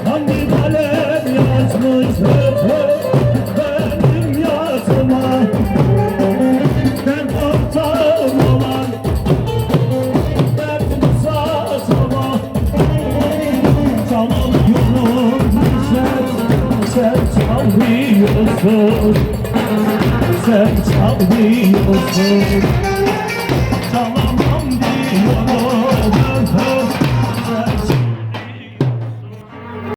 Hangi kalem yazmış benim yazıma? Ben ortağım olan derdim sazıma. Çalamıyorum sen çalmıyorsun. Sen çalmıyorsun.